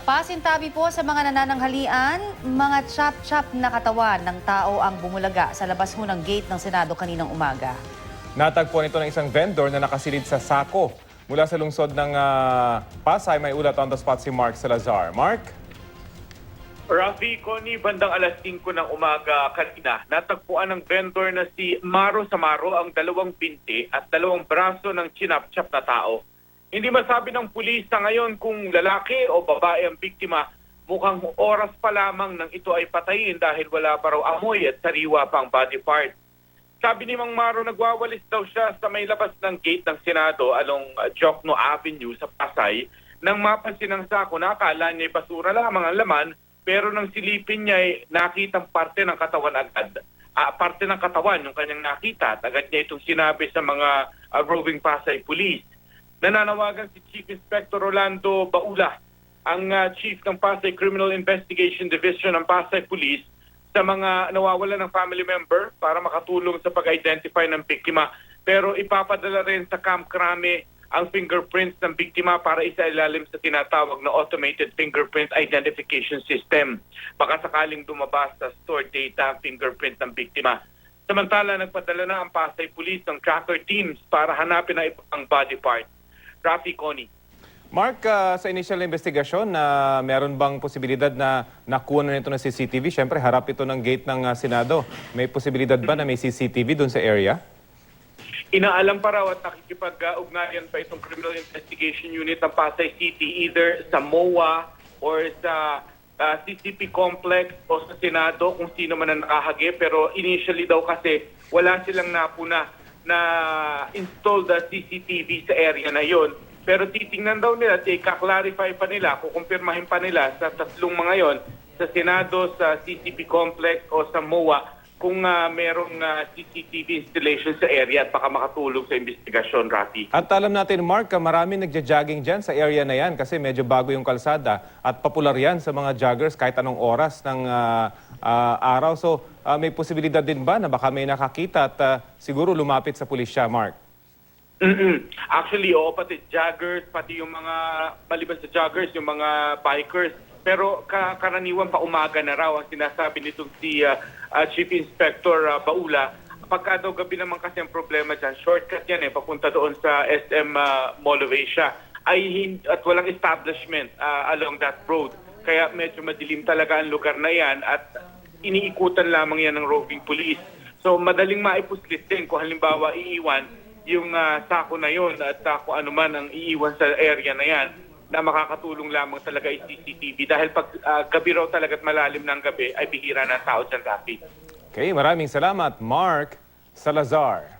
Pasintabi po sa mga nanananghalian, mga chop-chop na katawan ng tao ang bumulaga sa labas ho ng gate ng Senado kaninang umaga. Natagpuan ito ng isang vendor na nakasilid sa sako. Mula sa lungsod ng Pasay, may ulat on the spot si Mark Salazar. Mark? Rafi, Connie, bandang alas 5 ng umaga kanina, natagpuan ng vendor na si Maro Samaro ang dalawang binti at dalawang braso ng chinap-chap na tao. Hindi masabi ng pulis sa ngayon kung lalaki o babae ang biktima. Mukhang oras pa lamang nang ito ay patayin dahil wala pa raw amoy at sariwa pang body part. Sabi ni Mang Maro, nagwawalis daw siya sa may labas ng gate ng Senado along Jokno Avenue sa Pasay. Nang mapansin ng sako na akala niya basura lamang ang laman, pero nang silipin niya ay nakitang parte ng katawan agad. Parte ng katawan yung kanyang nakita at agad niya itong sinabi sa mga roving Pasay Police. Nananawagan si Chief Inspector Rolando Baula, ang Chief ng Pasay Criminal Investigation Division ng Pasay Police, sa mga nawawalan ng family member para makatulong sa pag-identify ng biktima. Pero ipapadala rin sa Camp Crame ang fingerprints ng biktima para isailalim sa tinatawag na Automated Fingerprint Identification System. Baka sakaling dumabas sa stored data ang fingerprint ng biktima. Samantala, nagpadala na ang Pasay Police ng tracker teams para hanapin na ang body part. Rafi, Connie. Mark, sa initial investigasyon, meron bang posibilidad na nakuha na nito ng CCTV? Siyempre, harap ito ng gate ng Senado. May posibilidad ba na may CCTV doon sa area? Inaalam pa raw at nakikipag-ugnayan pa itong Criminal Investigation Unit ng Pasay City, either sa MOA or sa CCP Complex o sa Senado kung sino man ang nakahagi. Pero initially daw kasi wala silang napuna na installed CCTV sa area na yon. Pero titingnan daw nila at i-clarify pa nila, kukumpirmahin pa nila sa tatlong mga yon, sa Senado, sa CCP Complex o sa MOA, kung merong CCTV installation sa area at baka makatulong sa investigasyon, Rafi. At alam natin, Mark, marami nagja-jogging dyan sa area na yan kasi medyo bago yung kalsada at popular yan sa mga joggers kahit anong oras ng araw. So may posibilidad din ba na baka may nakakita at siguro lumapit sa pulisya, Mark? Actually, oo, pati joggers, pati yung mga, maliban sa joggers, yung mga bikers. Pero karaniwan pa umaga na raw ang sinasabi nitong si Chief Inspector Baula. Pagka daw gabi naman kasi ang problema dyan, shortcut yan papunta doon sa SM Mall of Asia. At walang establishment along that road. Kaya medyo madilim talaga ang lugar na yan at iniikutan lamang yan ng roving police. So madaling maipuslit din kung halimbawa iiwan yung sako na yon at kung ano man ang iiwan sa area na yan na makakatulong lamang talaga yung CCTV. Dahil pag gabi raw talaga at malalim ng gabi ay bihira na tao dyan, Rafi. Okay, maraming salamat, Mark Salazar.